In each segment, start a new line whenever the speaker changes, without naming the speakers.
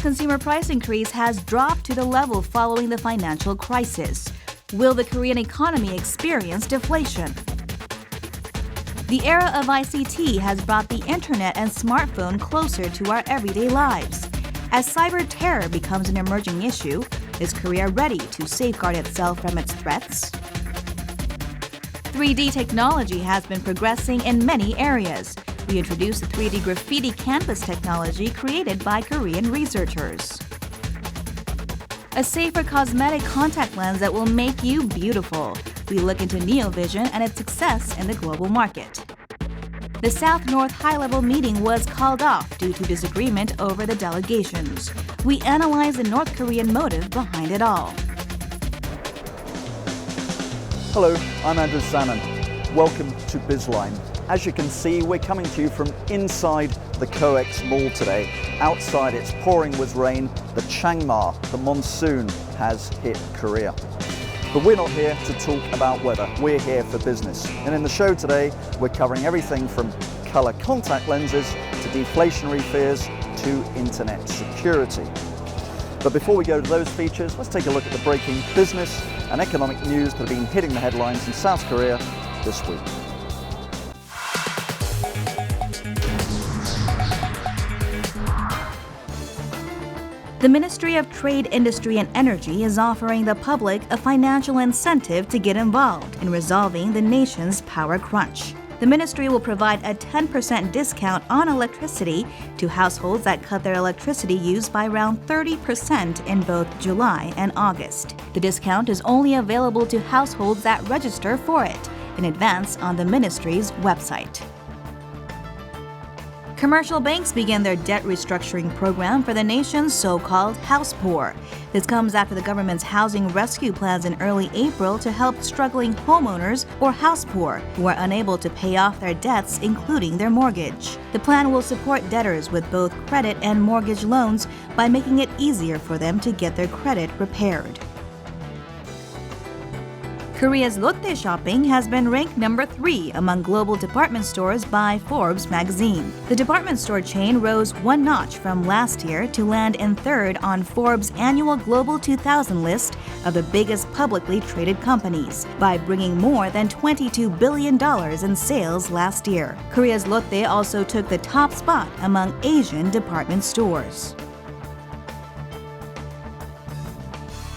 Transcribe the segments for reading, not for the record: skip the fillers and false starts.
consumer price increase has dropped to the level following the financial crisis. Will the Korean economy experience deflation? The era of ICT has brought the internet and smartphone closer to our everyday lives. As cyber terror becomes an emerging issue, is Korea ready to safeguard itself from its threats? 3D technology has been progressing in many areas. We introduced the 3D graffiti canvas technology created by Korean researchers. A safer cosmetic contact lens that will make you beautiful. We look into NeoVision and its success in the global market. The South-North high-level meeting was called off due to disagreement over the delegations. We analyze the North Korean motive behind it all.
Hello, I'm Andrew Salmon. Welcome to Bizline. As you can see, we're coming to you from inside the COEX Mall today. Outside, it's pouring with rain. The Changma, the monsoon, has hit Korea. But we're not here to talk about weather. We're here for business. And in the show today, we're covering everything from color contact lenses to deflationary fears to internet security. But before we go to those features, let's take a look at the breaking business and economic news that have been hitting the headlines in South Korea this week.
The Ministry of Trade, Industry and Energy is offering the public a financial incentive to get involved in resolving the nation's power crunch. The ministry will provide a 10% discount on electricity to households that cut their electricity use by around 30% in both July and August. The discount is only available to households that register for it in advance on the ministry's website. Commercial banks began their debt restructuring program for the nation's so-called house poor. This comes after the government's housing rescue plans in early April to help struggling homeowners or house poor who are unable to pay off their debts, including their mortgage. The plan will support debtors with both credit and mortgage loans by making it easier for them to get their credit repaired. Korea's Lotte Shopping has been ranked number 3 among global department stores by Forbes magazine. The department store chain rose one notch from last year to land in 3rd on Forbes' annual Global 2000 list of the biggest publicly traded companies by bringing more than $22 billion in sales last year. Korea's Lotte also took the top spot among Asian department stores.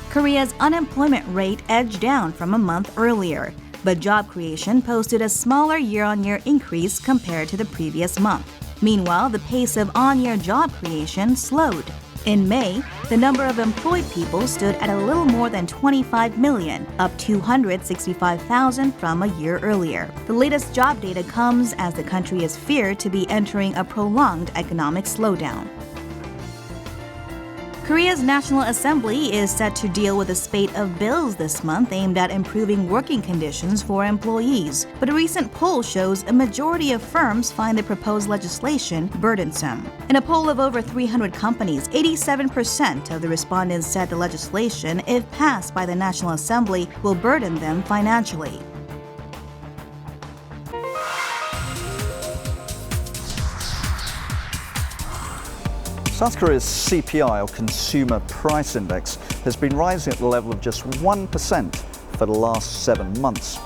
Korea's unemployment rate edged down from a month earlier, but job creation posted a smaller year-on-year increase compared to the previous month. Meanwhile, the pace of on-year job creation slowed. In May, the number of employed people stood at a little more than 25 million, up 265,000 from a year earlier. The latest job data comes as the country is feared to be entering a prolonged economic slowdown. Korea's National Assembly is set to deal with a spate of bills this month aimed at improving working conditions for employees. But a recent poll shows a majority of firms find the proposed legislation burdensome. In a poll of over 300 companies, 87% of the respondents said the legislation, if passed by the National Assembly, will burden them financially.
South Korea's CPI, or Consumer Price Index, has been rising at the level of just 1% for the last 7 months.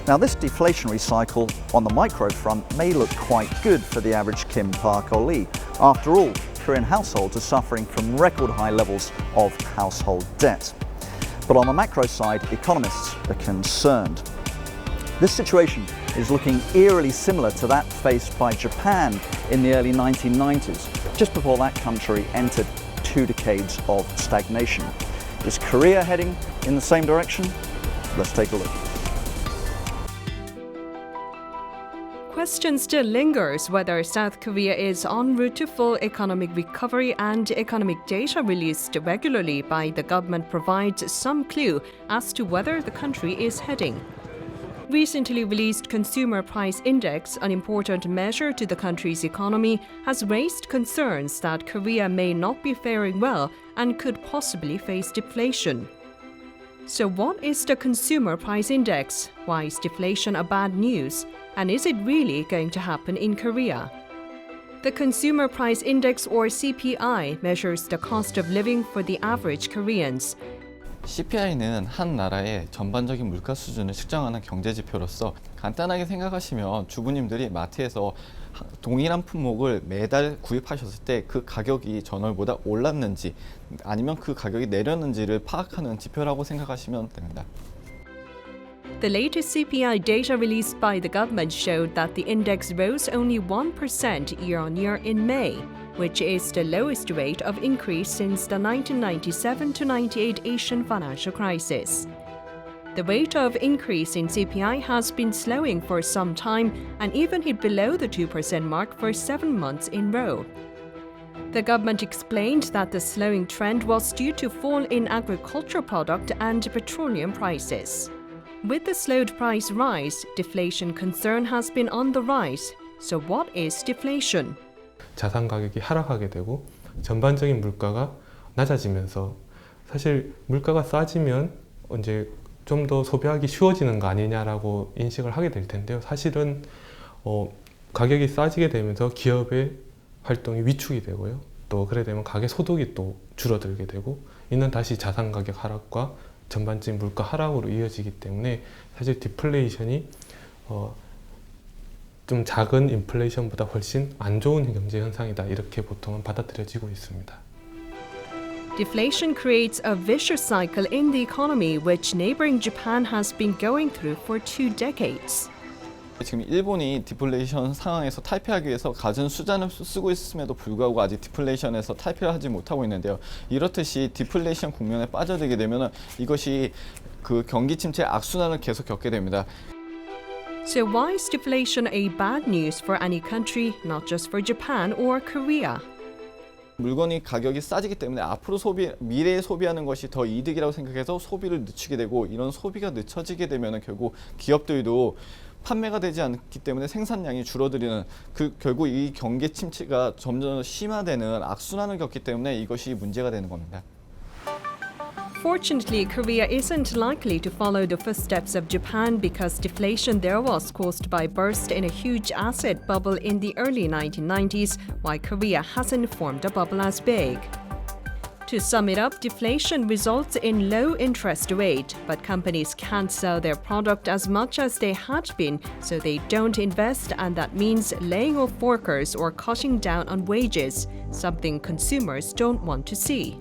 Now, this deflationary cycle on the micro front may look quite good for the average Kim Park or Lee. After all, Korean households are suffering from record high levels of household debt. But on the macro side, economists are concerned. This situation is looking eerily similar to that faced by Japan in the early 1990s, just before that country entered 2 decades of stagnation. Is Korea heading in the same direction? Let's take a look.
Question still lingers whether South Korea is en route to full economic recovery, and economic data released regularly by the government provides some clue as to whether the country is heading. Recently released Consumer Price Index, an important measure to the country's economy, has raised concerns that Korea may not be faring well and could possibly face deflation. So what is the Consumer Price Index? Why is deflation a bad news? And is it really going to happen in Korea? The Consumer Price Index, or CPI, measures the cost of living for the average Koreans.
CPI는 한 나라의 전반적인 물가 수준을 측정하는 경제 지표로서 간단하게 생각하시면 주부님들이 마트에서 동일한 품목을 매달 구입하셨을 때 그 가격이 전월보다 올랐는지 아니면 그 가격이 내렸는지를 파악하는 지표라고 생각하시면 됩니다.
The latest CPI data released by the government showed that the index rose only 1% year-on-year in May, which is the lowest rate of increase since the 1997-98 Asian financial crisis. The rate of increase in CPI has been slowing for some time and even hit below the 2% mark for 7 months in a row. The government explained that the slowing trend was due to fall in agricultural product and petroleum prices. With the slowed price rise, deflation concern has been on the rise. So what is deflation?
자산 가격이 하락하게 되고 전반적인 물가가 낮아지면서 사실 물가가 싸지면 이제 좀 더 소비하기 쉬워지는 거 아니냐라고 인식을 하게 될 텐데요. 사실은 가격이 싸지게 되면서 기업의 활동이 위축이 되고요. 또 그래 되면 가계 소득이 또 줄어들게 되고 이는 다시 자산 가격 하락과 전반적인 물가 하락으로 이어지기 때문에 사실 디플레이션이 좀 작은 인플레이션보다 훨씬 안 좋은 경제 현상이다 이렇게 보통은 받아들여지고 있습니다.
Deflation creates a vicious cycle in the economy which neighboring Japan has been going through for 2 decades.
지금 일본이 디플레이션 상황에서 탈피하기 위해서 갖은 수단을 쓰고 있음에도 불구하고 아직 디플레이션에서 탈피를 하지 못하고 있는데요. 이렇듯이 디플레이션 국면에 빠져들게 되면 이것이 그 경기 침체의 악순환을 계속 겪게 됩니다.
So why is deflation a bad news for any country, not just for Japan or Korea?
물건이 가격이 싸지기 때문에 앞으로 미래에 소비하는 것이 더 이득이라고 생각해서 소비를 늦추게 되고 이런 소비가 늦춰지게 되면 결국 기업들도 판매가 되지 않기 때문에 생산량이 줄어들이는 결국 이 경기 침체가 점점 심화되는 악순환을 겪기 때문에 이것이 문제가 되는 겁니다.
Fortunately, Korea isn't likely to follow the footsteps of Japan because deflation there was caused by a burst in a huge asset bubble in the early 1990s, while Korea hasn't formed a bubble as big. To sum it up, deflation results in low interest rate, but companies can't sell their product as much as they had been, so they don't invest, and that means laying off workers or cutting down on wages, something consumers don't want to see.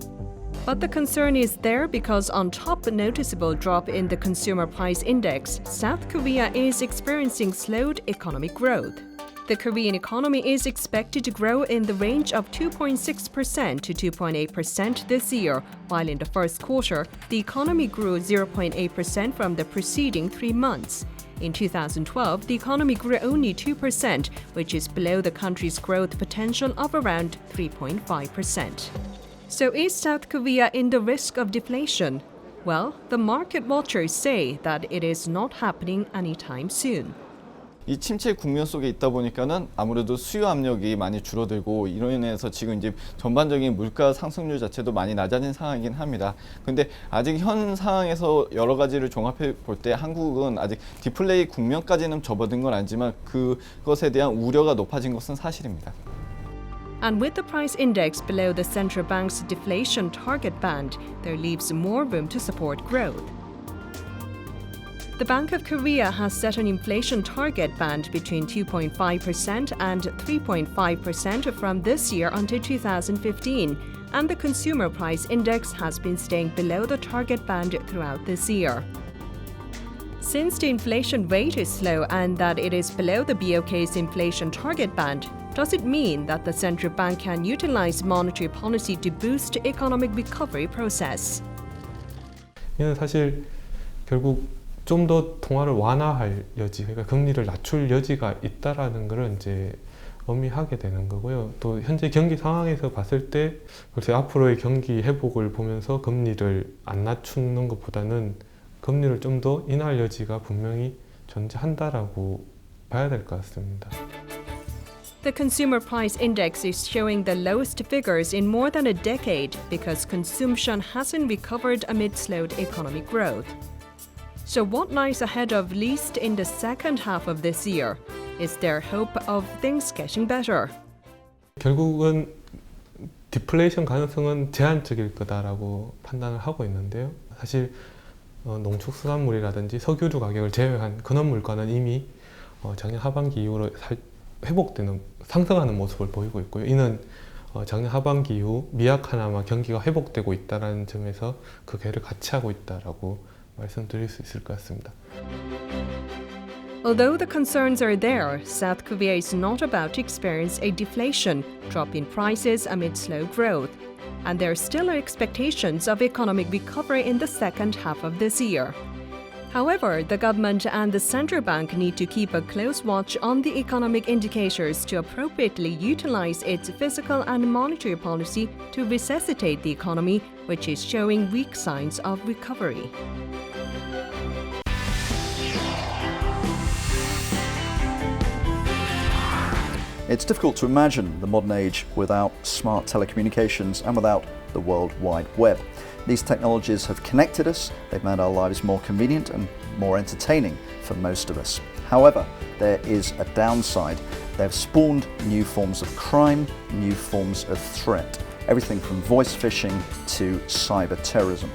But the concern is there because on top of a noticeable drop in the consumer price index, South Korea is experiencing slowed economic growth. The Korean economy is expected to grow in the range of 2.6% to 2.8% this year, while in the first quarter, the economy grew 0.8% from the preceding 3 months. In 2012, the economy grew only 2%, which is below the country's growth potential of around 3.5%. So is South Korea in the risk of deflation? Well, the market watchers say that it is not happening anytime soon.
이 침체 국면 속에 있다 보니까는 아무래도 수요 압력이 많이 줄어들고 이로 인해서 지금 이제 전반적인 물가 상승률 자체도 많이 낮아진 상황이긴 합니다. 근데 아직 현 상황에서 여러 가지를 종합해 볼 때 한국은 아직 디플레이 국면까지는 접어든 건 아니지만 그것에 대한 우려가 높아진 것은 사실입니다.
And with the price index below the central bank's deflation target band, there leaves more room to support growth. The Bank of Korea has set an inflation target band between 2.5% and 3.5% from this year until 2015, and the consumer price index has been staying below the target band throughout this year. Since the inflation rate is slow and that it is below the BOK's inflation target band, does it mean that the central bank can utilize monetary policy to boost economic recovery process?
이는 사실 결국 좀 더 통화를 완화할 여지, 그러니까 금리를 낮출 여지가 있다라는 것을 이제 의미하게 되는 거고요. 또 현재 경기 상황에서 봤을 때 글쎄 앞으로의 경기 회복을 보면서 금리를 안 낮추는 것보다는 금리를 좀 더 인하할 여지가 분명히 존재한다라고 봐야 될 것 같습니다.
The consumer price index is showing the lowest figures in more than a decade because consumption hasn't recovered amid slowed economic growth. So what lies ahead of least in the second half of this year? Is there hope of things getting better?
결국은 디플레이션 가능성은 제한적일 거다라고 판단을 하고 있는데요. 사실 농축수산물이라든지 석유류 가격을 제외한 근원 물가는 이미 작년 하반기 이후로 회복되는 상승하는 모습을 보이고 있고요. 이는 작년 하반기 이후 미약하나마 경기가 회복되고 있다는 점에서 그 궤를 같이 하고 있다라고 말씀드릴 수 있을 것 같습니다.
Although the concerns are there, South Korea is not about to experience a deflation, drop in prices amid slow growth. And there still are expectations of economic recovery in the second half of this year. However, the government and the central bank need to keep a close watch on the economic indicators to appropriately utilize its fiscal and monetary policy to resuscitate the economy, which is showing weak signs of recovery.
It's difficult to imagine the modern age without smart telecommunications and without the World Wide Web. These technologies have connected us, they've made our lives more convenient and more entertaining for most of us. However, there is a downside. They've spawned new forms of crime, new forms of threat, everything from voice phishing to cyber terrorism.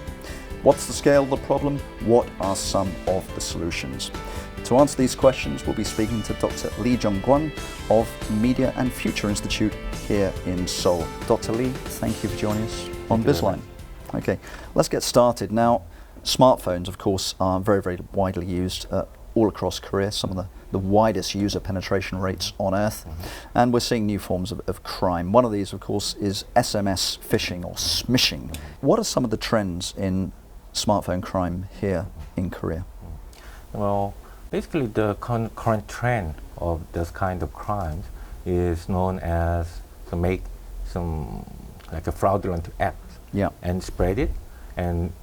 What's the scale of the problem? What are some of the solutions? To answer these questions, we'll be speaking to Dr. Lee Jung-kwon of Media and Future Institute here in Seoul. Dr. Lee, thank you for joining us on Bizline. Okay, let's get started. Now, smartphones, of course, are very, very widely used all across Korea, some of the widest user penetration rates on earth, and we're seeing new forms of crime. One of these, of course, is SMS phishing or smishing. What are some of the trends in smartphone crime here in Korea?
Well, basically the current trend of this kind of crimes is known as to make some like a fraudulent app and spread it and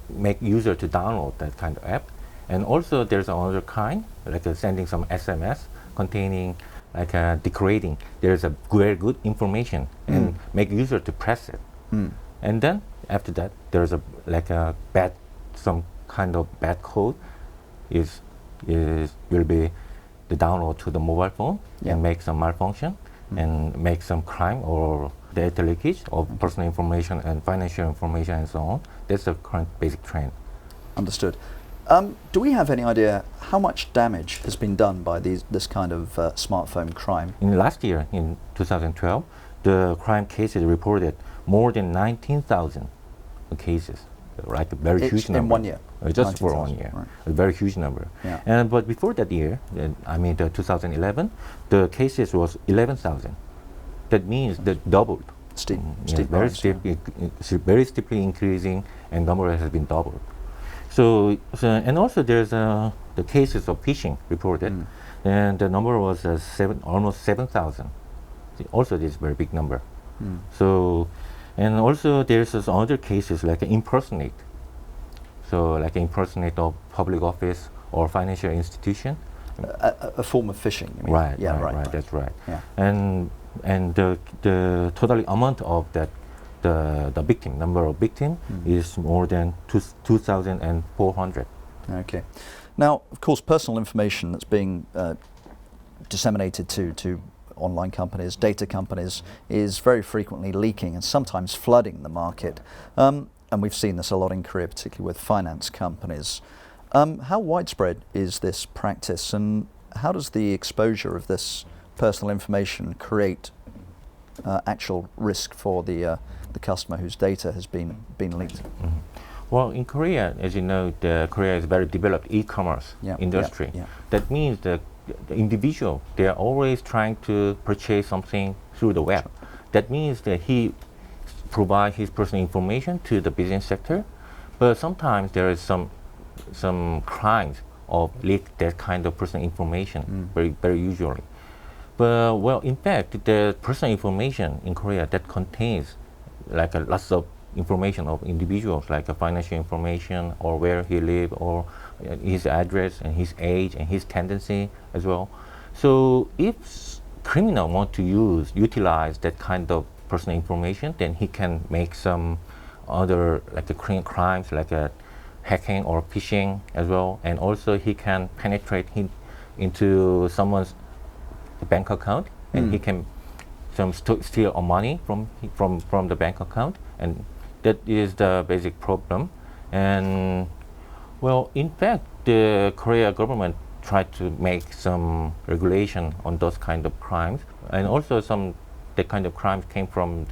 make user to download that kind of app. And also there's another kind, like sending some SMS containing like degrading. There's a very good information and make user to press it. And then after that, there's a like a bad, some kind of bad code will be the download to the mobile phone and make some malfunction and make some crime or data leakage of personal information and financial information and so on. That's the current basic trend.
Understood. Do we have any idea how much damage has been done by this kind of smartphone crime?
In last year, in 2012, the crime cases reported more than 19,000 cases, like a very huge number.
In 1 year?
Just for 1 year,
right.
a very huge number.
Yeah.
But before that year, I mean the 2011, the cases was 11,000. That means that doubled.
Steep
Very
rise,
very steeply increasing, and number has been doubled. So and also there's the cases of phishing reported, and the number was almost 7,000. Also, this very big number. So, and also there's other cases like impersonate. So, like impersonate of public office or financial institution.
A form of phishing, you mean?
Right.
Yeah,
right. That's right.
Yeah.
And the total amount of that the victim number of victim is more than 2,400.
Okay. Now, of course, personal information that's being disseminated to online companies, data companies, is very frequently leaking and sometimes flooding the market. And we've seen this a lot in Korea, particularly with finance companies. How widespread is this practice, and how does the exposure of this personal information create actual risk for the customer whose data has been leaked?
Well, in Korea, as you know, Korea is very developed e-commerce industry. That means the individual, they are always trying to purchase something through the web. That means that he provide his personal information to the business sector, but sometimes there is some crimes of leak that kind of personal information, very usually. But well, in fact, the personal information in Korea that contains like lots of information of individuals, like financial information or where he lives or his address and his age and his tendency as well. So if criminal want to utilize that kind of personal information, then he can make some other like crimes like hacking or phishing as well, and also he can penetrate into someone's bank account and he can some steal money from the bank account, and that is the basic problem. And well, in fact, the Korea government tried to make some regulation on those kind of crimes, and also that kind of crimes came from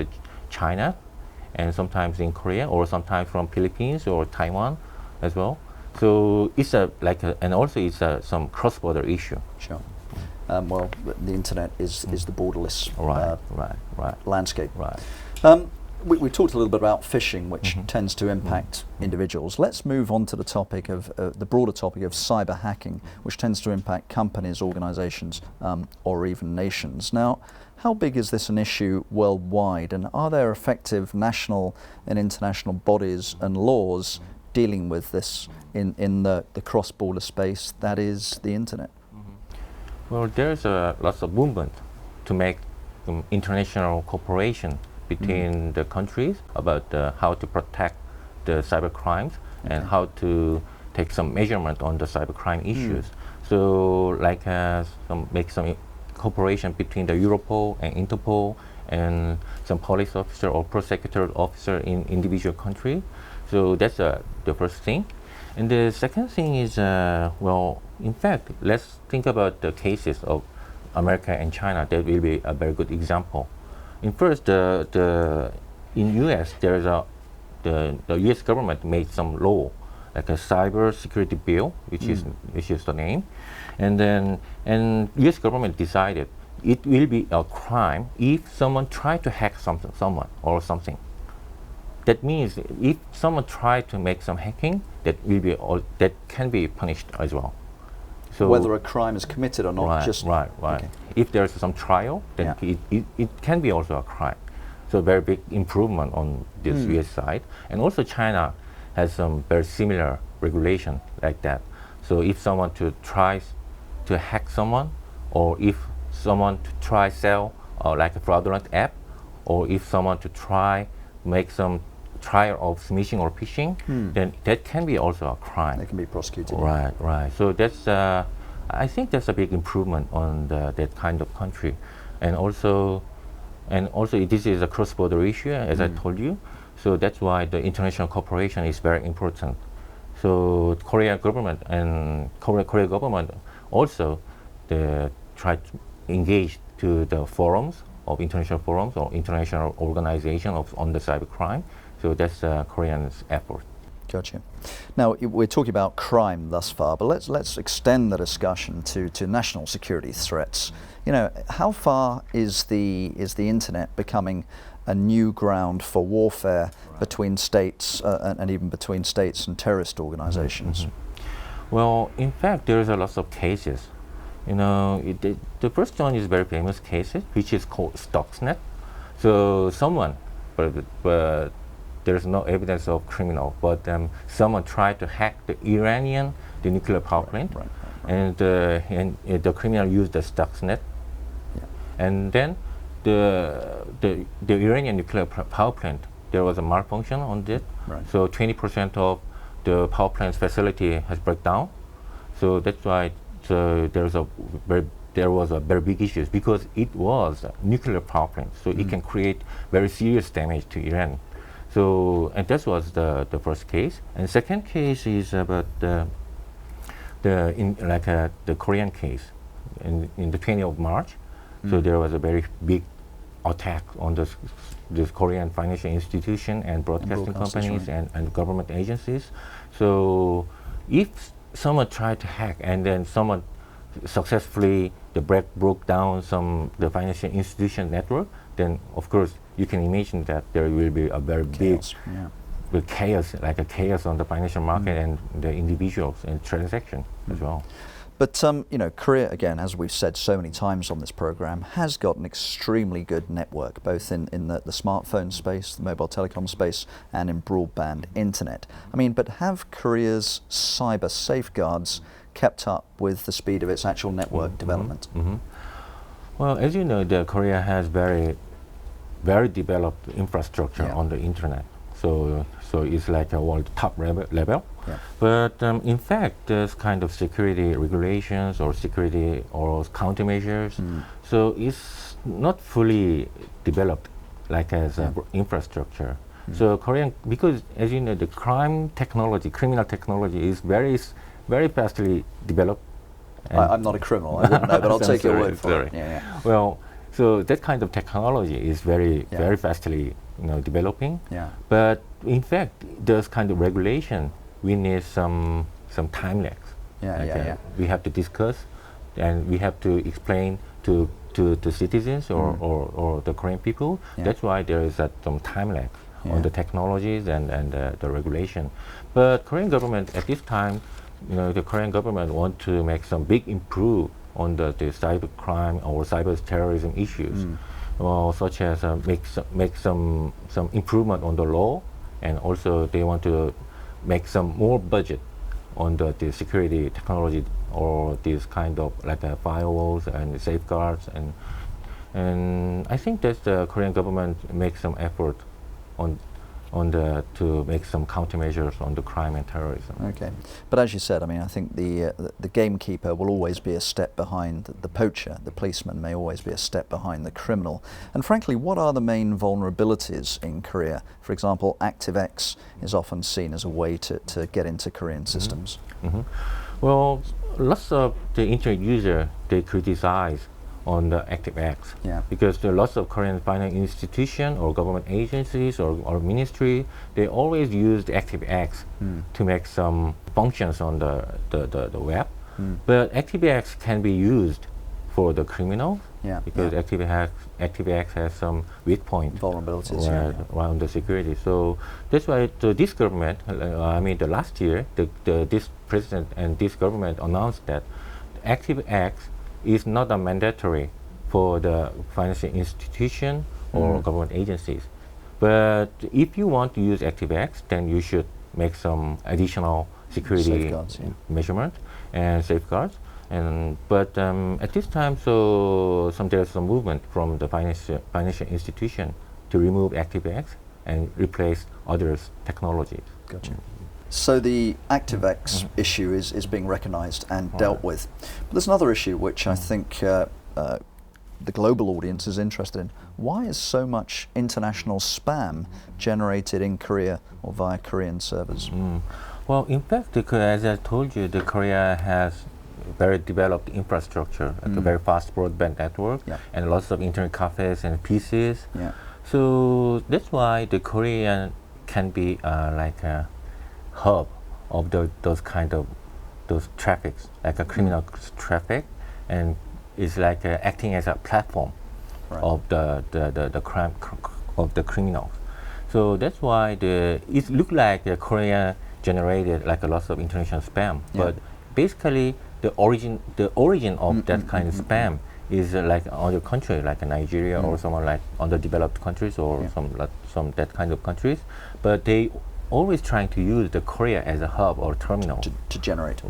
China, and sometimes in Korea, or sometimes from Philippines or Taiwan as well. So it's and also it's some cross-border issue.
Sure. Well, the internet is the borderless landscape.
Right.
We talked a little bit about phishing, which tends to impact individuals. Let's move on to the topic of the broader topic of cyber hacking, which tends to impact companies, organizations, or even nations. Now, how big is this an issue worldwide, and are there effective national and international bodies and laws dealing with this in the cross-border space that is the internet?
Well, there's lots of movement to make international cooperation between the countries about how to protect the cyber crimes and how to take some measurement on the cybercrime issues. So make some cooperation between the Europol and Interpol and some police officer or prosecutor officer in individual country. So that's the first thing. And the second thing is, well, in fact, let's think about the cases of America and China. That will be a very good example. In first, in U.S. the U.S. government made some law, like a cyber security bill, which is the name, and U.S. government decided it will be a crime if someone tried to hack someone or something. That means if someone tried to make some hacking, that can be punished as well. So
whether a crime is committed or not,
right. Okay. If there's some trial, then it can be also a crime. So very big improvement on this U.S. side, and also China has some very similar regulation like that. So if someone tries to hack someone, or if someone try sell like a fraudulent app, or if someone try make some trial of smishing or phishing, then that can be also a crime.
They can be prosecuted.
Right. So that's I think that's a big improvement on that kind of country, and also this is a cross-border issue, as I told you. So that's why the international cooperation is very important. So Korea government also try to engage to the forums of international forums or international organization on the cybercrime. So that's Korean's effort.
Gotcha. Now we're talking about crime thus far, but let's extend the discussion to national security threats. You know, how far is the internet becoming a new ground for warfare between states and even between states and terrorist organizations?
Well, in fact, there's a lot of cases. You know, the first one is very famous case, which is called Stuxnet. So someone, but there's no evidence of criminal, but someone tried to hack the nuclear power plant, and the criminal used the Stuxnet, and then the Iranian nuclear power plant, there was a malfunction on it. So 20% of the power plant's facility has broken down. So that's why there was a very big issue, because it was a nuclear power plant. So it can create very serious damage to Iran. So, and that was the first case. And second case is about the Korean case in the 20th of March. So there was a very big attack on this Korean financial institution and broadcasting companies and government agencies. So if someone tried to hack and then someone successfully broke down the financial institution network, then of course you can imagine that there will be a very big chaos, like a chaos on the financial market and the individuals and transaction as well.
But you know, Korea, again, as we've said so many times on this program, has got an extremely good network, both in the smartphone space, the mobile telecom space, and in broadband internet. I mean, but have Korea's cyber safeguards kept up with the speed of its actual network development?
Well, as you know, Korea has very developed infrastructure on the internet. So it's like a world top level.
Yeah.
But in fact, there's kind of security regulations or security or countermeasures. So it's not fully developed like as infrastructure. So Korean, because as you know, the criminal technology is very fastly developed.
I'm not a criminal, I wouldn't know, but I'll take your word for it.
Yeah. Well, so that kind of technology is very fastly developing.
Yeah.
But in fact, those kind of regulation, we need some time lag. We have to discuss, and we have to explain to citizens or the Korean people. That's why there is some time lag on the technologies and the regulation. But Korean government at this time, the Korean government want to make some big improve on the cyber crime or cyber terrorism issues, such as make some improvement on the law, and also they want to make some more budget on the security technology or this kind of like firewalls and safeguards, and I think that the Korean government makes some effort on to make some countermeasures on the crime and terrorism.
Okay, but as you said, I mean, I think the gamekeeper will always be a step behind the poacher. The policeman may always be a step behind the criminal. And frankly, what are the main vulnerabilities in Korea? For example, ActiveX is often seen as a way to get into Korean systems.
Well, lots of the internet users, they criticize on the ActiveX, because there are lots of Korean financial institutions or government agencies or ministry, they always use the ActiveX to make some functions on the web. But ActiveX can be used for the criminal, because ActiveX has some weak point
vulnerabilities
around the security. So that's why this government, the last year, this president and this government announced that ActiveX is not a mandatory for the financial institution or government agencies. But if you want to use ActiveX, then you should make some additional security measurement and safeguards. But at this time, there's some movement from the financial institution to remove ActiveX and replace other technologies.
Gotcha. So the ActiveX issue is being recognized and dealt with. But there's another issue which I think the global audience is interested in. Why is so much international spam generated in Korea or via Korean servers?
Well, in fact, as I told you, Korea has very developed infrastructure, like a very fast broadband network, and lots of internet cafes and PCs. So that's why the Korean can be like a hub of those traffics, like a criminal traffic, and is like acting as a platform of the crime of the criminals. So that's why it looked like Korea generated like a lot of international spam, but basically the origin of that kind of spam is like other country, like Nigeria or someone like underdeveloped countries or some that kind of countries, but they always trying to use the Korea as a hub or terminal
to generate.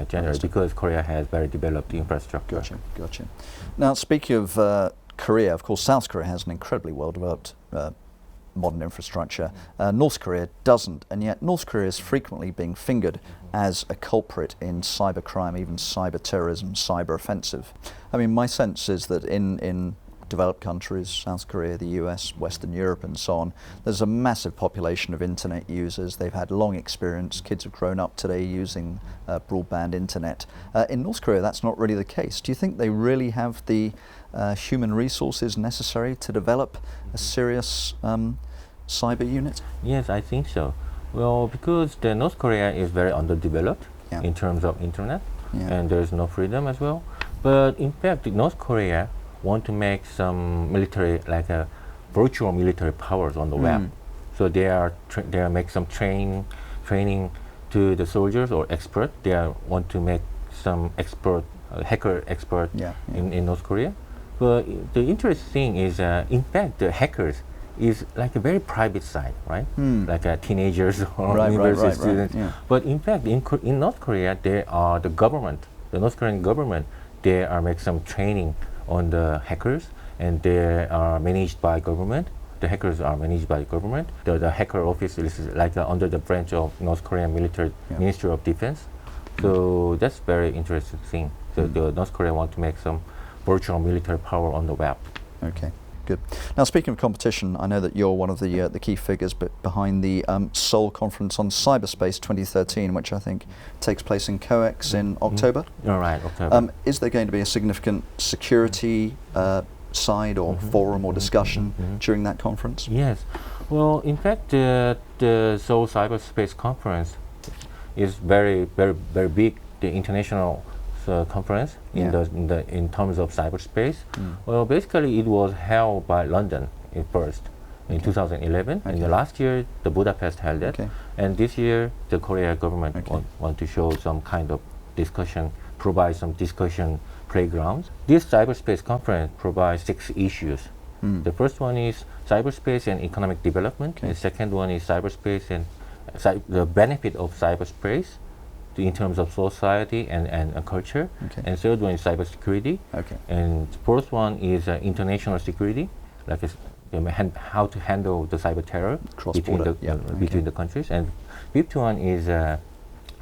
Generate, because Korea has very developed infrastructure.
Gotcha. Now, speaking of Korea, of course, South Korea has an incredibly well-developed modern infrastructure. North Korea doesn't, and yet North Korea is frequently being fingered as a culprit in cybercrime, even cyber terrorism, cyber offensive. I mean, my sense is that in developed countries, South Korea, the US, Western Europe and so on, there's a massive population of internet users. They've had long experience. Kids have grown up today using broadband internet. In North Korea, that's not really the case. Do you think they really have the human resources necessary to develop a serious cyber unit?
Yes, I think so. Well, because the North Korea is very underdeveloped in terms of internet, and there's no freedom as well. But in fact, North Korea want to make some military, like a virtual military powers on the web. So they are make some training to the soldiers or expert. They want to make some expert hacker expert in North Korea. But the interesting thing is, in fact, the hackers is like a very private side, right? Like teenagers or university students. But in fact, in North Korea, they are the government, the North Korean government. They are make some training on the hackers, and they are managed by government, the hackers are managed by the government. The hacker office is like under the branch of North Korean military Ministry of Defense. So that's very interesting thing. So the North Korea want to make some virtual military power on the web.
Okay, good. Now, speaking of competition, I know that you're one of the key figures behind the Seoul Conference on Cyberspace 2013, which I think takes place in COEX in October.
You're right, October.
Is there going to be a significant security side or forum or discussion during that conference?
Yes. Well, in fact, the Seoul Cyberspace Conference is very big, the international conference in terms of cyberspace. Well, basically, it was held by London first in 2011, and the last year the Budapest held it, and this year the Korea government want to show some kind of discussion, provide some discussion playgrounds. This cyberspace conference provides 6 issues. The first one is cyberspace and economic development. The second one is cyberspace and the benefit of cyberspace in terms of society and culture. And third one is cybersecurity. And fourth one is international security, like how to handle the cyber terror between the countries. And fifth one is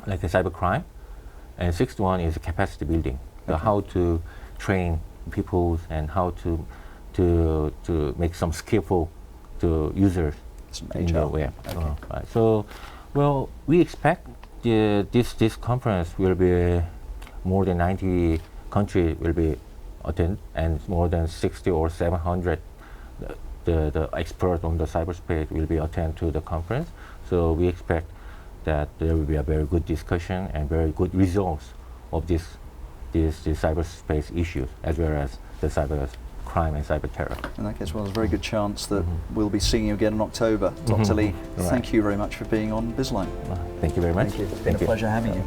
like a cyber crime. And sixth one is capacity building, how to train people and how to make some skillful to users in the web. Right. So, well, we expect this conference will be more than 90 countries will be attend, and more than 60 or 700 the experts on the cyberspace will be attend to the conference. So we expect that there will be a very good discussion and very good results of these cyberspace issues, as well as the cyber crime and cyber terror.
In that case, well, there's a very good chance that we'll be seeing you again in October. Dr. Lee, thank you very much for being on Bizline.
Thank you very much.
Thank you. It's been a pleasure having you.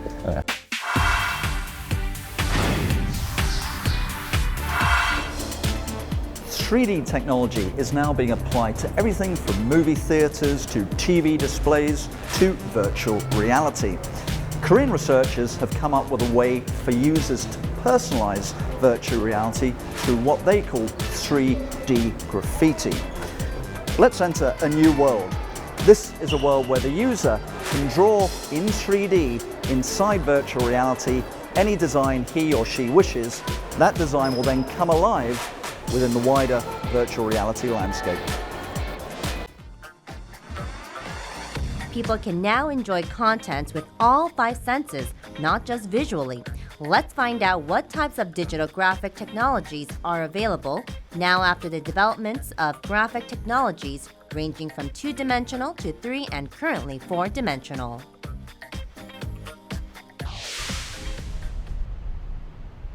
3D technology is now being applied to everything from movie theaters to TV displays to virtual reality. Korean researchers have come up with a way for users to personalize virtual reality through what they call 3D graffiti. Let's enter a new world. This is a world where the user can draw in 3D inside virtual reality any design he or she wishes. That design will then come alive within the wider virtual reality landscape.
People can now enjoy content with all 5 senses, not just visually. Let's find out what types of digital graphic technologies are available now after the developments of graphic technologies ranging from 2-dimensional to 3 and currently 4-dimensional.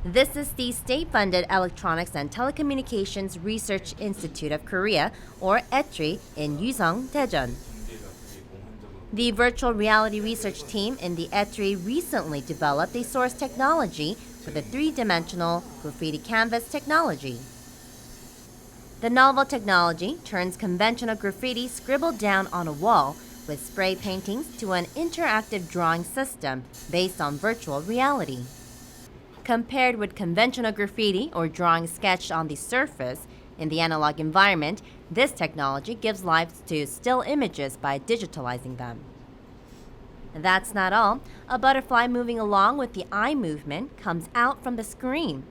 This is the state-funded Electronics and Telecommunications Research Institute of Korea, or ETRI, in Yuseong, Daejeon. The virtual reality research team in the ETRI recently developed a source technology for the 3-dimensional graffiti canvas technology. The novel technology turns conventional graffiti scribbled down on a wall with spray paintings to an interactive drawing system based on virtual reality. Compared with conventional graffiti or drawing sketched on the surface, in the analog environment, this technology gives life to still images by digitalizing them. That's not all. A butterfly moving along with the eye movement comes out from the screen.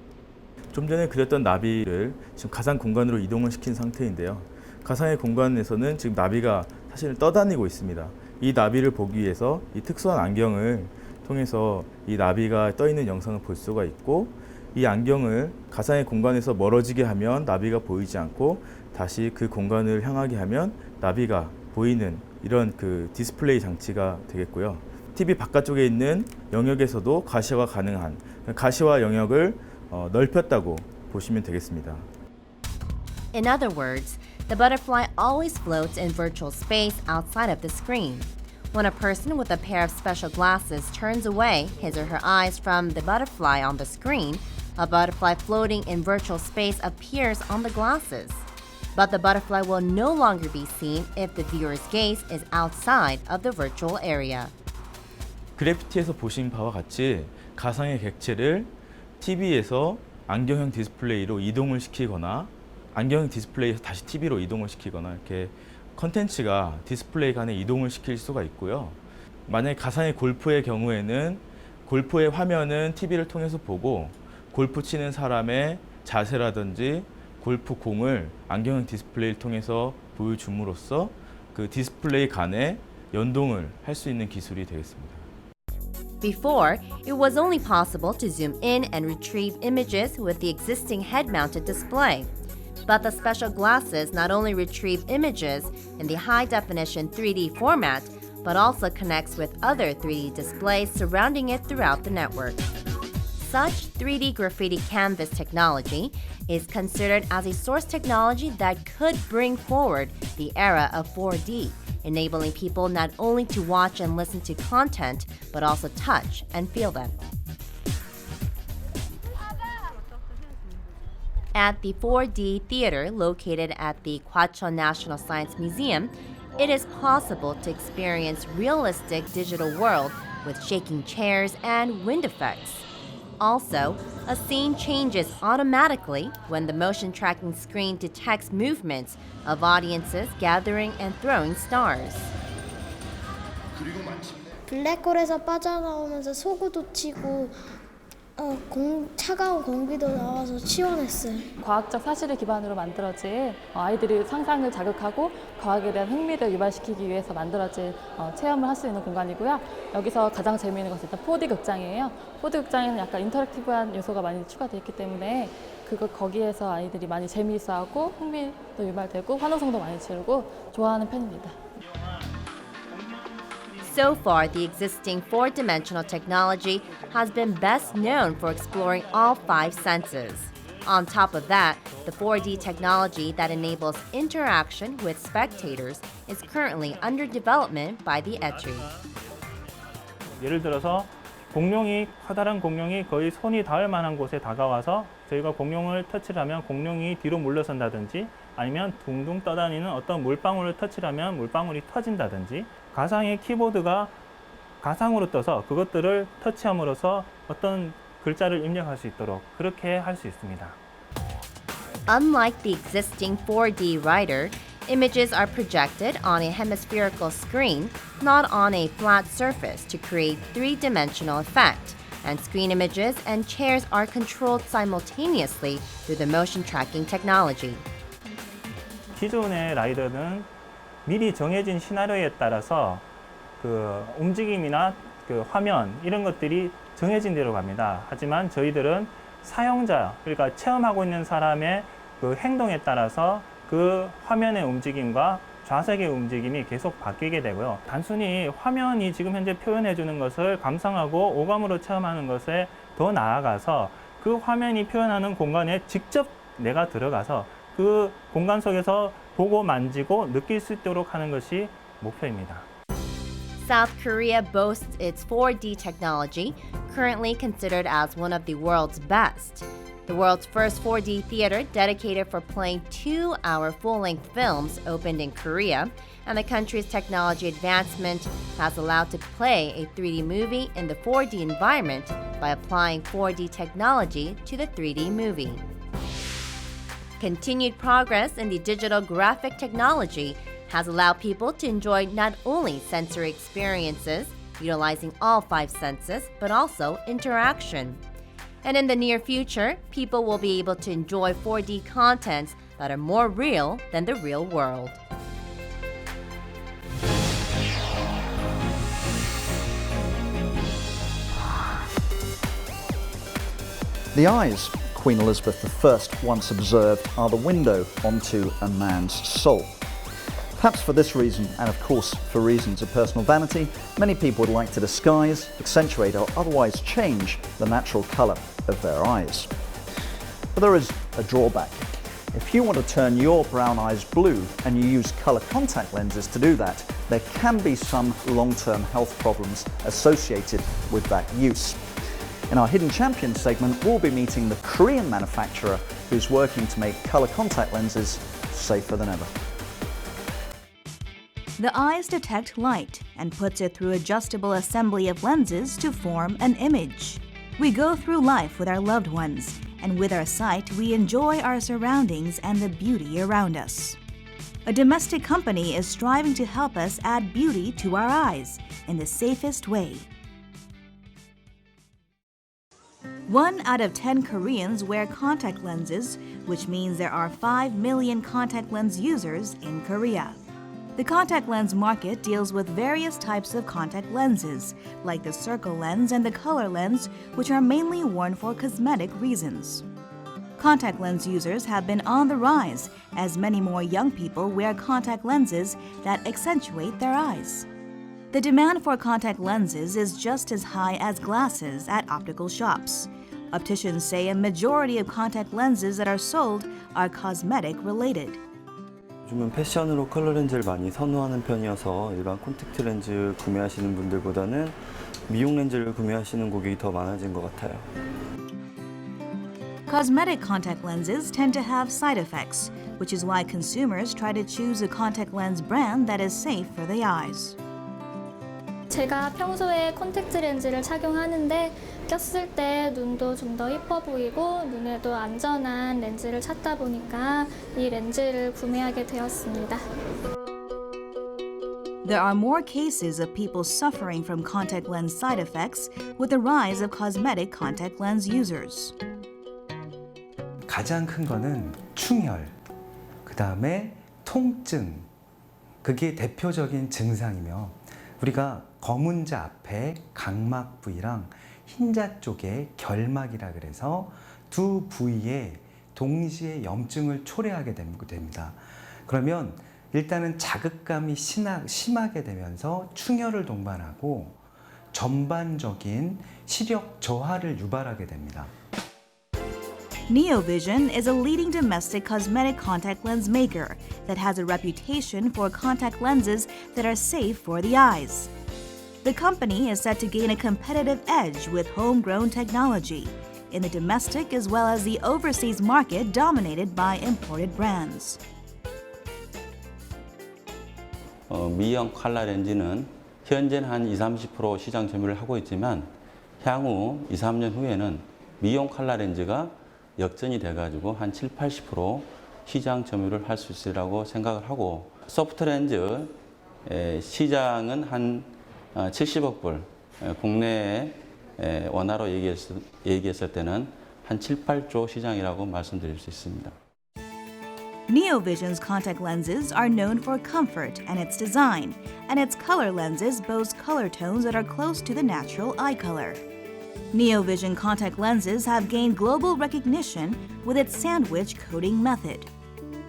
좀 전에 그렸던 나비를 지금 가상 공간으로 이동을 시킨 상태인데요. 가상의 공간에서는 지금 나비가 사실 떠다니고 있습니다. 이 나비를 보기 위해서 이 특수한 안경을 통해서 이 나비가 떠 있는 영상을 볼 수가 있고, 이 안경을 가상의 공간에서 멀어지게 하면 나비가 보이지 않고 다시 그 공간을 향하게 하면 나비가 보이는 이런 그 디스플레이 장치가 되겠고요. TV 바깥쪽에 있는 영역에서도 가시화가 가능한, 가시화 영역을 넓혔다고 보시면 되겠습니다.
In other words, the butterfly always floats in virtual space outside of the screen. When a person with a pair of special glasses turns away his or her eyes from the butterfly on the screen, a butterfly floating in virtual space appears on the glasses. But the butterfly will no longer be seen if the viewer's gaze is outside of the virtual area.
그래피티에서 보신 바와 같이 가상의 객체를 TV에서 안경형 디스플레이로 이동을 시키거나 안경 디스플레이에서 다시 TV로 이동을 시키거나 이렇게 컨텐츠가 디스플레이 간에 이동을 시킬 수가 있고요. 만약에 가상의 골프의 경우에는 골프의 화면은 TV를 통해서 보고 골프 치는 사람의 자세라든지 골프 공을 안경 디스플레이를 통해서 보여줌으로써 그 디스플레이 간에 연동을 할 수 있는 기술이 되겠습니다.
Before, it was only possible to zoom in and retrieve images with the existing head-mounted display. But the special glasses not only retrieve images in the high-definition 3D format, but also connects with other 3D displays surrounding it throughout the network. Such 3D graffiti canvas technology is considered as a source technology that could bring forward the era of 4D, enabling people not only to watch and listen to content, but also touch and feel them. At the 4D Theater located at the Gwacheon National Science Museum, it is possible to experience realistic digital world with shaking chairs and wind effects. Also, a scene changes automatically when the motion tracking screen detects movements of audiences gathering and throwing stars.
블랙홀에서 빠져나오면서 소구도 치고 차가운 공기도 나와서 시원했어요.
과학적 사실을 기반으로 만들어진 아이들이 상상을 자극하고 과학에 대한 흥미를 유발시키기 위해서 만들어진 체험을 할 수 있는 공간이고요. 여기서 가장 재미있는 것은 일단 4D 극장이에요. 4D 극장에는 약간 인터랙티브한 요소가 많이 추가되어 있기 때문에 거기에서 아이들이 많이 재미있어하고 흥미도 유발되고 환호성도 많이 지르고 좋아하는 편입니다.
So far, the existing four-dimensional technology has been best known for exploring all five senses. On top of that, the 4D technology that enables interaction with spectators is currently under development by the ETRI.
예를 들어서 커다란 공룡이 거의 손이 닿을 만한 곳에 다가와서 저희가 공룡을 터치를 하면 공룡이 뒤로 물러선다든지 아니면 둥둥 떠다니는 어떤 물방울을 터치를 하면 물방울이 터진다든지 가상의 키보드가 가상으로 떠서 그것들을 터치함으로써 어떤 글자를 입력할 수 있도록 그렇게 할 수 있습니다.
Unlike the existing 4D writer, images are projected on a hemispherical screen, not on a flat surface to create three-dimensional effect, and screen images and chairs are controlled simultaneously through the motion tracking technology.
기존의 라이더는 미리 정해진 시나리오에 따라서 그 움직임이나 그 화면 이런 것들이 정해진 대로 갑니다. 하지만 저희들은 사용자, 그러니까 체험하고 있는 사람의 그 행동에 따라서 그 화면의 움직임과 좌석의 움직임이 계속 바뀌게 되고요. 단순히 화면이 지금 현재 표현해 주는 것을 감상하고 오감으로 체험하는 것에 더 나아가서 그 화면이 표현하는 공간에 직접 내가 들어가서 그 공간 속에서 보고 만지고 느낄 수 있도록 하는 것이 목표입니다.
South Korea boasts its 4D technology, currently considered as one of the world's best. The world's first 4D theater dedicated for playing 2-hour full-length films opened in Korea, and the country's technology advancement has allowed to play a 3D movie in the 4D environment by applying 4D technology to the 3D movie. Continued progress in the digital graphic technology has allowed people to enjoy not only sensory experiences, utilizing all five senses, but also interaction. And in the near future, people will be able to enjoy 4D contents that are more real than the real world.
The eyes Queen Elizabeth I once observed are the window onto a man's soul. Perhaps for this reason, and of course for reasons of personal vanity, many people would like to disguise, accentuate or otherwise change the natural colour of their eyes. But there is a drawback. If you want to turn your brown eyes blue and you use colour contact lenses to do that, there can be some long-term health problems associated with that use. In our Hidden Champions segment, we'll be meeting the Korean manufacturer who's working to make colour contact lenses safer than ever.
The eyes detect light and puts it through adjustable assembly of lenses to form an image. We go through life with our loved ones, and with our sight, we enjoy our surroundings and the beauty around us. A domestic company is striving to help us add beauty to our eyes in the safest way. 1 out of 10 Koreans wear contact lenses, which means there are 5 million contact lens users in Korea. The contact lens market deals with various types of contact lenses, like the circle lens and the color lens, which are mainly worn for cosmetic reasons. Contact lens users have been on the rise, as many more young people wear contact lenses that accentuate their eyes. The demand for contact lenses is just as high as glasses at optical shops. Opticians say a majority of contact lenses that are sold are cosmetic related.
요즘은 패션으로 컬러 렌즈를 많이 선호하는 편이어서 일반 콘택트 렌즈 구매하시는 분들보다는 미용 렌즈를 구매하시는 고객이 더 많아진 것 같아요.
Cosmetic contact lenses tend to have side effects, which is why consumers try to choose a contact lens brand that is safe for the eyes.
제가 평소에 콘택트 렌즈를 착용하는데 꼈을 때 눈도 좀 더 예뻐 보이고 눈에도 안전한 렌즈를 찾다 보니까 이 렌즈를 구매하게 되었습니다.
There are more cases of people suffering from contact lens side effects with the rise of cosmetic contact lens users.
가장 큰 거는 충혈, 그 다음에 통증, 그게 대표적인 증상이며 우리가 검은 자 앞에 각막 부위랑 흰자 쪽에 결막이라 그래서 두 부위에 동시에 염증을 초래하게 됩니다. 그러면 일단은 자극감이 심하게 되면서 충혈을 동반하고 전반적인 시력 저하를 유발하게 됩니다.
NeoVision is a leading domestic cosmetic contact lens maker that has a reputation for contact lenses that are safe for the eyes. The company is set to gain a competitive edge with homegrown technology in the domestic as well as the overseas market dominated by imported brands.
미형 컬러 렌즈는 현재는 한 20-30% 시장 점유를 하고 있지만 향후 2-3년 후에는 미용 컬러 렌즈가 역전이 돼가지고 한 7-80% 시장 점유를 할 수 있으리라고 생각을 하고 소프트 렌즈 시장은 한 70억 불, 국내에 원화로 얘기했을 때는 한 7-8조 시장이라고 말씀드릴 수 있습니다.
NeoVision's contact lenses are known for comfort and its design, and its color lenses boast color tones that are close to the natural eye color. NeoVision contact lenses have gained global recognition with its sandwich coating method.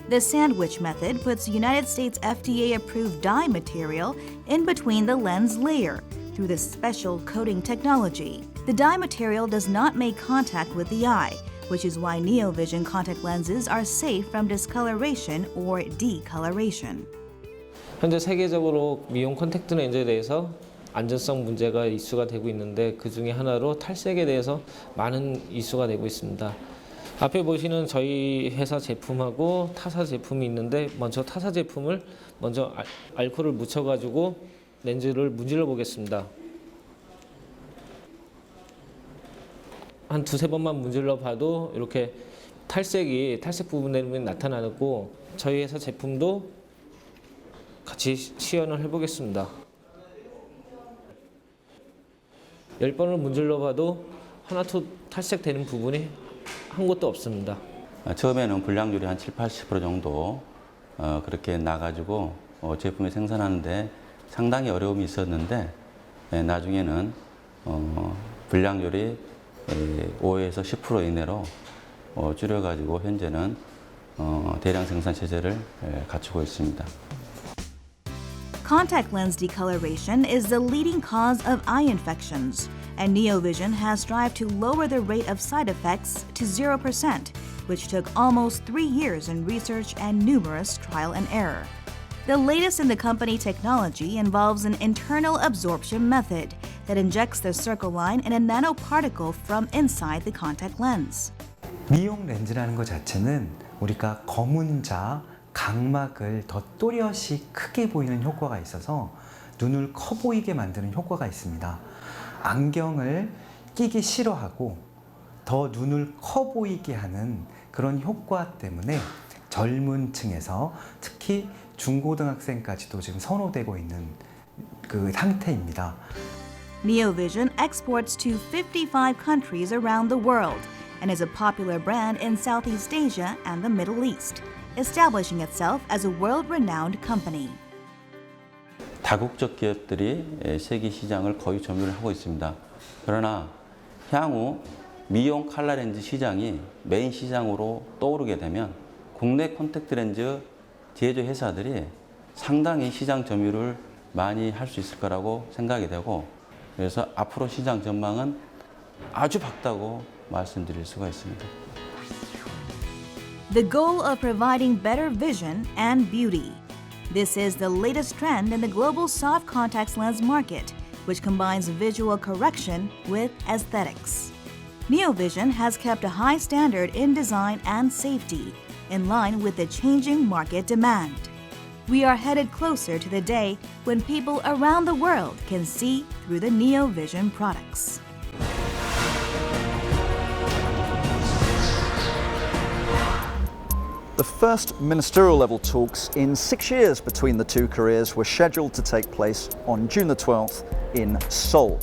The sandwich method puts United States FDA-approved dye material in between the lens layer through this special coating technology. The dye material does not make contact with the eye, which is why NeoVision contact lenses are safe from discoloration or decoloration.
현재 세계적으로 미용 콘택트 렌즈에 대해서 안전성 문제가 이슈가 되고 있는데 그 중에 하나로 탈색에 대해서 많은 이슈가 되고 있습니다. 앞에 보시는 저희 회사 제품하고 타사 제품이 있는데 먼저 타사 제품을 먼저 알코올을 묻혀가지고 렌즈를 문질러 보겠습니다. 한 2-3번만 문질러 봐도 이렇게 탈색 부분에 나타나고 저희 회사 제품도 같이 시연을 해보겠습니다. 10번을 문질러 봐도 하나도 탈색되는 부분이 한 곳도 없습니다.
처음에는 불량률이 한 7-80% 정도 그렇게 나가지고 제품을 생산하는데 상당히 어려움이 있었는데 나중에는 불량률이 5에서 10% 이내로 줄여가지고 현재는 대량 생산 체제를 갖추고 있습니다.
Contact lens decoloration is the leading cause of eye infections, and NeoVision has strived to lower the rate of side effects to 0%, which took almost 3 years in research and numerous trial and error. The latest in the company technology involves an internal absorption method that injects the circle line in a nanoparticle from inside the contact lens.
미용 렌즈라는 것 자체는 우리가 검은 자, 각막을 더 또렷이 크게 보이는 효과가 있어서 눈을 커 보이게 만드는 효과가 있습니다. 안경을 끼기 싫어하고 더 눈을 커 보이게 하는 그런 효과 때문에 젊은 층에서 특히 중고등학생까지도 지금 선호되고 있는 그 상태입니다.
NeoVision exports to 55 countries around the world and is a popular brand in Southeast Asia and the Middle East, establishing itself as a world-renowned company.
다국적 기업들이 세계 시장을 거의 점유를 하고 있습니다. 그러나 향후 미용 칼라 렌즈 시장이 메인 시장으로 떠오르게 되면 국내 콘택트 렌즈 제조 회사들이 상당히 시장 점유를 많이 할 수 있을 거라고 생각이 되고, 그래서 앞으로 시장 전망은 아주 밝다고 말씀드릴 수가 있습니다.
The goal of providing better vision and beauty. This is the latest trend in the global soft contacts lens market, which combines visual correction with aesthetics. NeoVision has kept a high standard in design and safety, in line with the changing market demand. We are headed closer to the day when people around the world can see through the NeoVision products.
The first ministerial level talks in 6 years between the two Koreas were scheduled to take place on June the 12th in Seoul.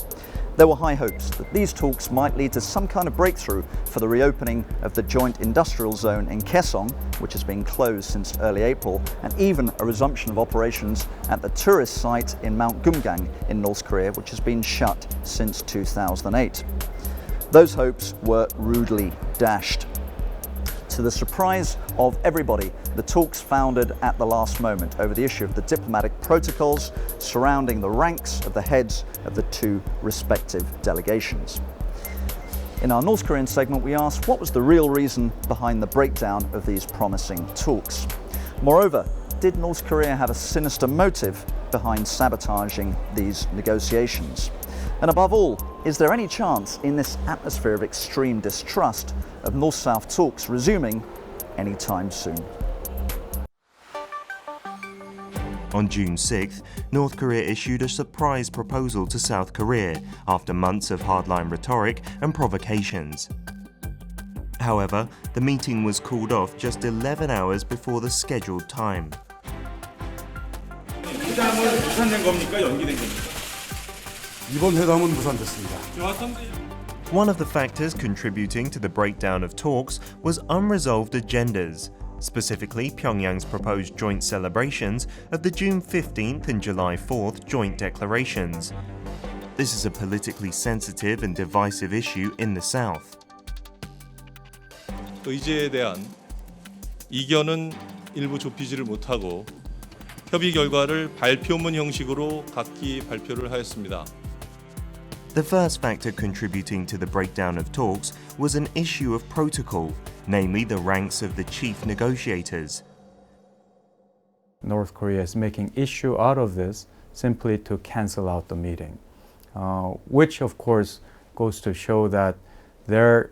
There were high hopes that these talks might lead to some kind of breakthrough for the reopening of the joint industrial zone in Kaesong, which has been closed since early April, and even a resumption of operations at the tourist site in Mount Gumgang in North Korea, which has been shut since 2008. Those hopes were rudely dashed. To the surprise of everybody, the talks foundered at the last moment over the issue of the diplomatic protocols surrounding the ranks of the heads of the two respective delegations. In our North Korean segment, we asked what was the real reason behind the breakdown of these promising talks. Moreover, did North Korea have a sinister motive behind sabotaging these negotiations? And above all, is there any chance in this atmosphere of extreme distrust of North-South talks resuming anytime soon?
On June 6th, North Korea issued a surprise proposal to South Korea after months of hardline rhetoric and provocations. However, the meeting was called off just 11 hours before the scheduled time.
회담은 무산된 겁니까? 연기된 겁니까? 이번 회담은 무산됐습니다.
One of the factors contributing to the breakdown of talks was unresolved agendas, specifically Pyongyang's proposed joint celebrations of the June 15th and July 4th joint declarations. This is a politically sensitive and divisive issue in the South.
의제에 대한 이견은 일부 좁히지를 못하고 협의 결과를 발표문 형식으로 각기 발표를 하였습니다.
The first factor contributing to the breakdown of talks was an issue of protocol, namely the ranks of the chief negotiators.
North Korea is making issue out of this simply to cancel out the meeting, which of course goes to show that their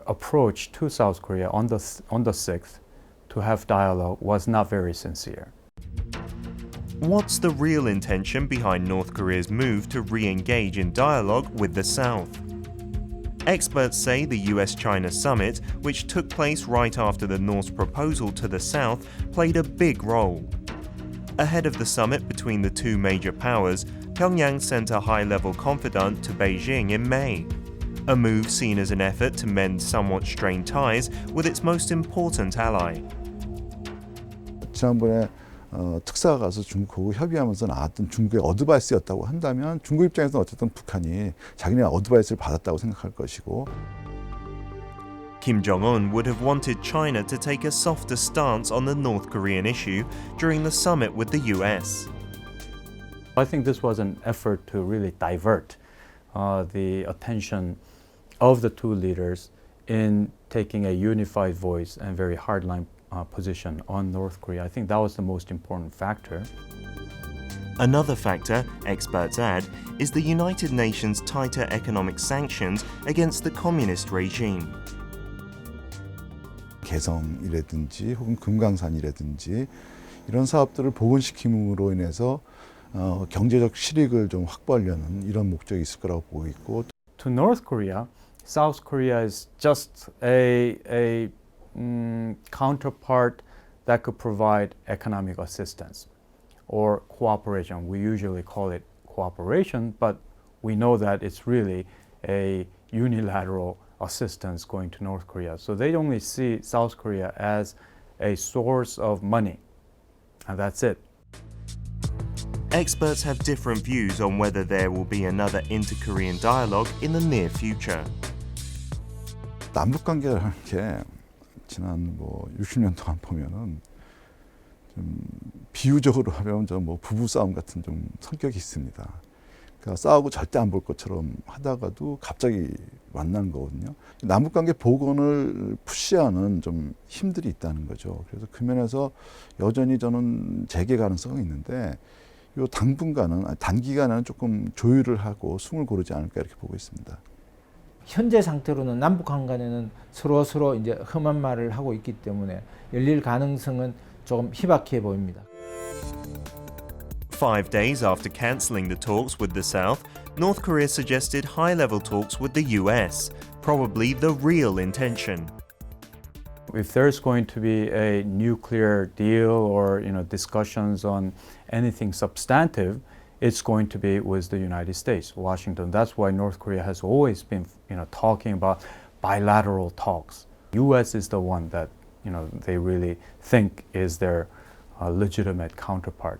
approach to South Korea on the 6th to have dialogue was not very sincere.
What's the real intention behind North Korea's move to re-engage in dialogue with the South? Experts say the US-China summit, which took place right after the North's proposal to the South, played a big role. Ahead of the summit between the two major powers, Pyongyang sent a high-level confidant to Beijing in May, a move seen as an effort to mend somewhat strained ties with its most important ally.
지난번에 특사가 가서 중국하고 협의하면서 나왔던 중국의 어드바이스였다고 한다면 중국 입장에서는 어쨌든 북한이 자기네 어드바이스를 받았다고 생각할 것이고.
Kim Jong-un would have wanted China to take a softer stance on the North Korean issue during the summit with the US.
I think this was an effort to really divert the attention of the two leaders in taking a unified voice and very hardline position on North Korea. I think that was the most important factor.
Another factor, experts add, is the United Nations' tighter economic sanctions against the communist regime.
개성이라든지 혹은 금강산이라든지 이런 사업들을 복원시킴으로 인해서 경제적 실익을 좀 확보하려는 이런 목적이 있을 거라고 보고 있고.
To North Korea, South Korea is just a counterpart that could provide economic assistance or cooperation. We usually call it cooperation, but we know that it's really a unilateral assistance going to North Korea. So they only see South Korea as a source of money, and that's it.
Experts have different views on whether there will be another inter-Korean dialogue in the near future.
남북 관계라는 게 지난 60년 동안 보면은 좀 비유적으로 하면 좀 부부 싸움 같은 좀 성격이 있습니다. 그러니까 싸우고 절대 안 볼 것처럼 하다가도 갑자기 만난 거거든요. 남북 관계 복원을 푸시하는 좀 힘들이 있다는 거죠. 그래서 그 면에서 여전히 저는 재개 가능성이 있는데 요 단기간에는 조금 조율을 하고 숨을 고르지 않을까 이렇게 보고 있습니다.
현재 상태로는 남북한 간에는 서로 이제 험한 말을 하고 있기 때문에 열릴 가능성은 조금 희박해 보입니다.
5 days after cancelling the talks with the South, North Korea suggested high-level talks with the US, probably the real intention.
If there's going to be a nuclear deal or discussions on anything substantive, it's going to be with the United States, Washington. That's why North Korea has always been talking about bilateral talks. US is the one that they really think is their legitimate counterpart.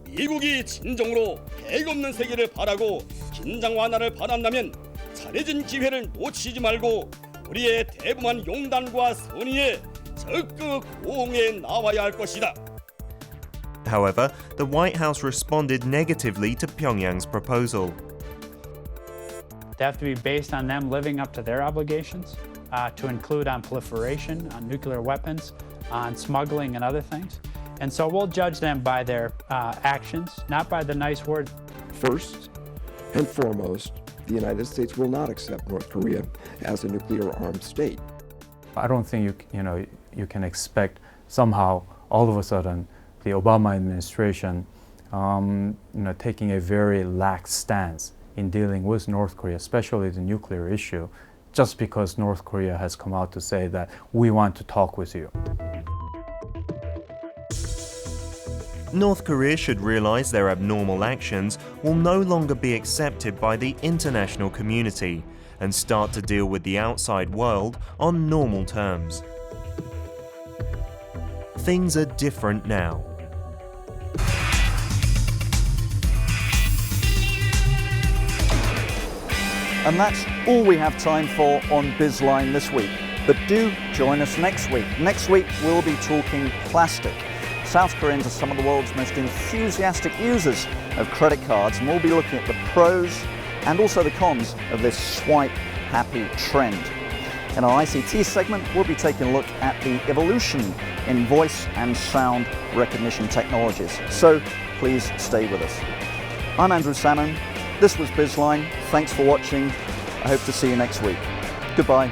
미국이 진정으로 핵 없는 세계를 바라고 긴장 완화를 바란다면 잘해진 기회를 놓치지 말고 우리의 대범한 용단과 선의에 적극 호응해 나와야 할 것이다.
However, the White House responded negatively to Pyongyang's proposal.
They have to be based on them living up to their obligations, to include on proliferation, on nuclear weapons, on smuggling and other things. And so we'll judge them by their actions, not by the nice words.
First and foremost, the United States will not accept North Korea as a nuclear-armed state.
I don't think you can expect somehow all of a sudden the Obama administration taking a very lax stance in dealing with North Korea, especially the nuclear issue, just because North Korea has come out to say that we want to talk with you.
North Korea should realize their abnormal actions will no longer be accepted by the international community and start to deal with the outside world on normal terms. Things are different now.
And that's all we have time for on Bizline this week. But do join us next week. Next week we'll be talking plastic. South Koreans are some of the world's most enthusiastic users of credit cards, and we'll be looking at the pros and also the cons of this swipe-happy trend. In our ICT segment, we'll be taking a look at the evolution in voice and sound recognition technologies. So please stay with us. I'm Andrew Salmon. This was Bizline. Thanks for watching. I hope to see you next week. Goodbye.